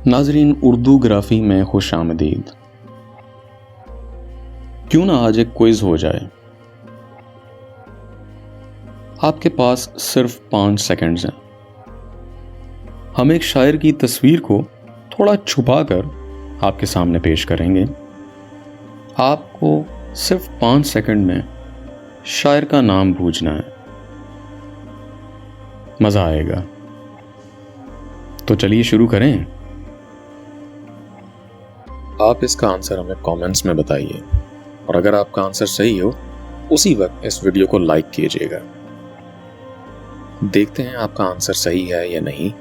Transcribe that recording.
नाजरीन, उर्दू ग्राफी में खुश आमदीद। क्यों ना आज एक क्विज हो जाए। आपके पास सिर्फ 5 सेकंड्स हैं। हम एक शायर की तस्वीर को थोड़ा छुपाकर आपके सामने पेश करेंगे। आपको सिर्फ 5 सेकंड में शायर का नाम पूछना है। मजा आएगा। तो चलिए शुरू करें। आप इसका आंसर हमें कमेंट्स में बताइए, और अगर आपका आंसर सही हो उसी वक्त इस वीडियो को लाइक कीजिएगा। देखते हैं आपका आंसर सही है या नहीं।